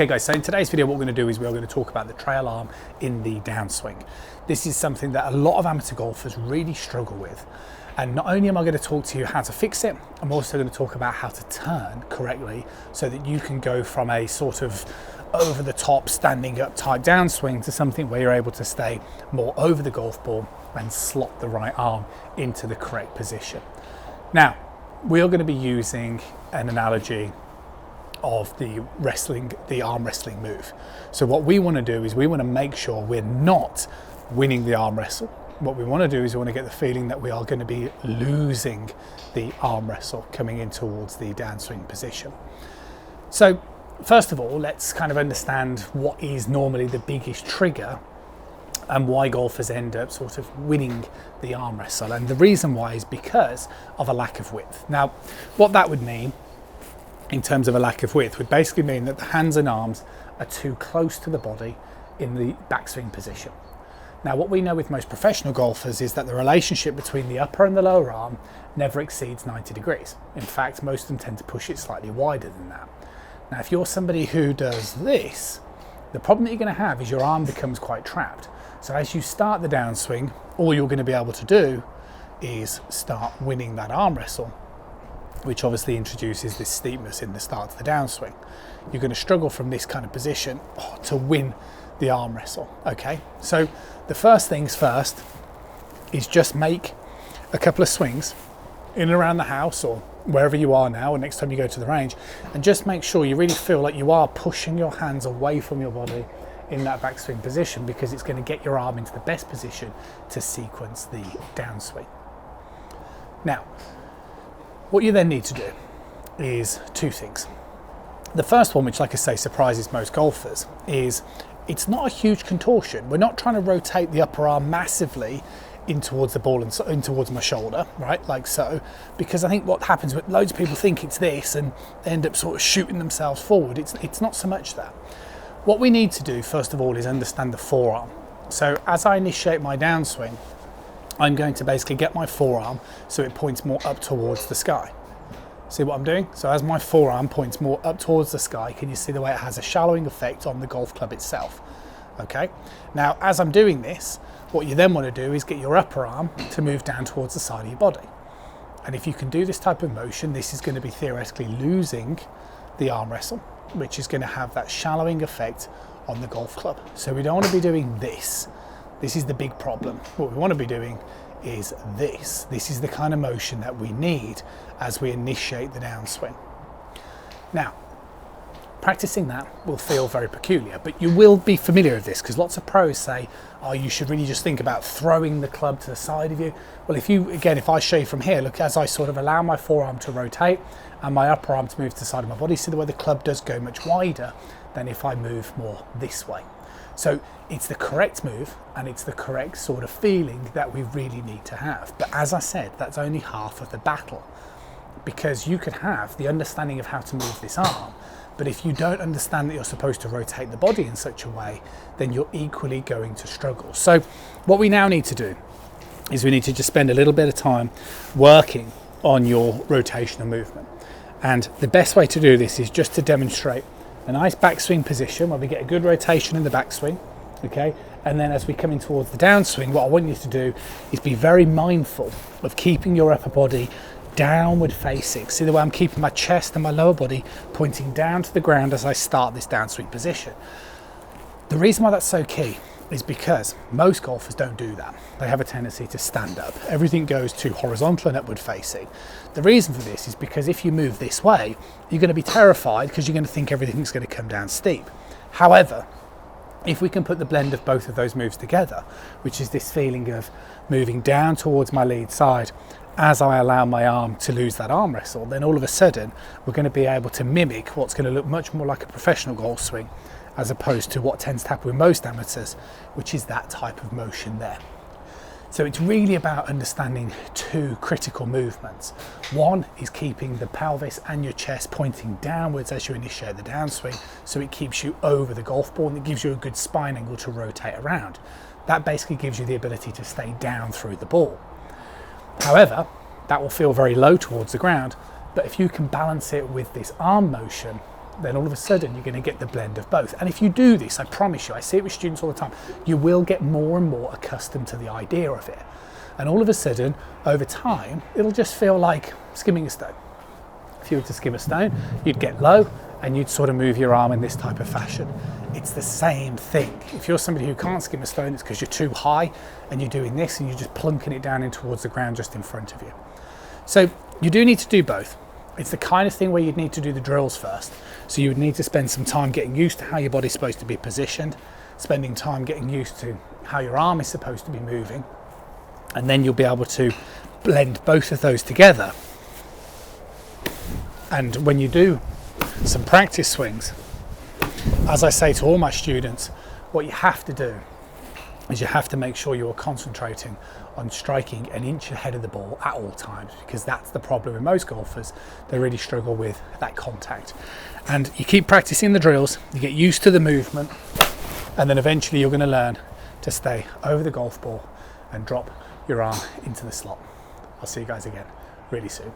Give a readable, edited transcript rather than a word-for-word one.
Okay guys, so in today's video what we're going to do is we're going to talk about the trail arm in the downswing. This is something that a lot of amateur golfers really struggle with. And not only am I going to talk to you how to fix it, I'm also going to talk about how to turn correctly so that you can go from a sort of over the top, standing up type downswing to something where you're able to stay more over the golf ball and slot the right arm into the correct position. Now, we are going to be using an analogy of the arm wrestling move. So what we want to do is we want to make sure we're not winning the arm wrestle. What we want to do is we want to get the feeling that we are going to be losing the arm wrestle coming in towards the downswing position. So first of all, let's kind of understand what is normally the biggest trigger and why golfers end up sort of winning the arm wrestle. And the reason why is because of a lack of width. Now, what that would mean in terms of a lack of width would basically mean that the hands and arms are too close to the body in the backswing position. Now, what we know with most professional golfers is that the relationship between the upper and the lower arm never exceeds 90 degrees. In fact, most of them tend to push it slightly wider than that. Now, if you're somebody who does this, the problem that you're going to have is your arm becomes quite trapped. So as you start the downswing, all you're going to be able to do is start winning that arm wrestle, which obviously introduces this steepness in the start of the downswing. You're going to struggle from this kind of position to win the arm wrestle. Okay, so the first things first is just make a couple of swings in and around the house or wherever you are now, or next time you go to the range, and just make sure you really feel like you are pushing your hands away from your body in that backswing position, because it's going to get your arm into the best position to sequence the downswing. Now, what you then need to do is two things. The first one, which like I say surprises most golfers, is it's not a huge contortion. We're not trying to rotate the upper arm massively in towards the ball and in towards my shoulder, right, like so, because I think what happens with loads of people think it's this and they end up sort of shooting themselves forward. It's not so much that. What we need to do first of all is understand the forearm. So as I initiate my downswing, I'm going to basically get my forearm so it points more up towards the sky. See what I'm doing? So as my forearm points more up towards the sky, can you see the way it has a shallowing effect on the golf club itself? Okay. Now, as I'm doing this, what you then want to do is get your upper arm to move down towards the side of your body. And if you can do this type of motion, this is going to be theoretically losing the arm wrestle, which is going to have that shallowing effect on the golf club. So we don't want to be doing this. This is the big problem. What we want to be doing is this. This is the kind of motion that we need as we initiate the downswing. Now, practicing that will feel very peculiar, but you will be familiar with this because lots of pros say, oh, you should really just think about throwing the club to the side of you. Well, if I show you from here, look, as I sort of allow my forearm to rotate and my upper arm to move to the side of my body, see the way the club does go much wider than if I move more this way. So it's the correct move and it's the correct sort of feeling that we really need to have. But as I said, that's only half of the battle, because you could have the understanding of how to move this arm, but if you don't understand that you're supposed to rotate the body in such a way, then you're equally going to struggle. So what we now need to do is we need to just spend a little bit of time working on your rotational movement. And the best way to do this is just to demonstrate a nice backswing position where we get a good rotation in the backswing, okay? And then as we come in towards the downswing, what I want you to do is be very mindful of keeping your upper body downward facing. See the way I'm keeping my chest and my lower body pointing down to the ground as I start this downswing position. The reason why that's so key is because most golfers don't do that. They have a tendency to stand up. Everything goes too horizontal and upward facing. The reason for this is because if you move this way, you're going to be terrified because you're going to think everything's going to come down steep. However, if we can put the blend of both of those moves together, which is this feeling of moving down towards my lead side as I allow my arm to lose that arm wrestle, then all of a sudden we're going to be able to mimic what's going to look much more like a professional golf swing, as opposed to what tends to happen with most amateurs, which is that type of motion there. So it's really about understanding two critical movements. One is keeping the pelvis and your chest pointing downwards as you initiate the downswing, so it keeps you over the golf ball and it gives you a good spine angle to rotate around. That basically gives you the ability to stay down through the ball. However, that will feel very low towards the ground, but if you can balance it with this arm motion, then all of a sudden you're going to get the blend of both. And if you do this, I promise you, I see it with students all the time, you will get more and more accustomed to the idea of it. And all of a sudden, over time, it'll just feel like skimming a stone. If you were to skim a stone, you'd get low and you'd sort of move your arm in this type of fashion. It's the same thing. If you're somebody who can't skim a stone, it's because you're too high and you're doing this and you're just plunking it down in towards the ground just in front of you. So you do need to do both. It's the kind of thing where you'd need to do the drills first. So you would need to spend some time getting used to how your body's supposed to be positioned, spending time getting used to how your arm is supposed to be moving, and then you'll be able to blend both of those together. And when you do some practice swings, as I say to all my students, what you have to do is you have to make sure you're concentrating on striking an inch ahead of the ball at all times, because that's the problem with most golfers. They really struggle with that contact. And you keep practicing the drills, you get used to the movement, and then eventually you're going to learn to stay over the golf ball and drop your arm into the slot. I'll see you guys again really soon.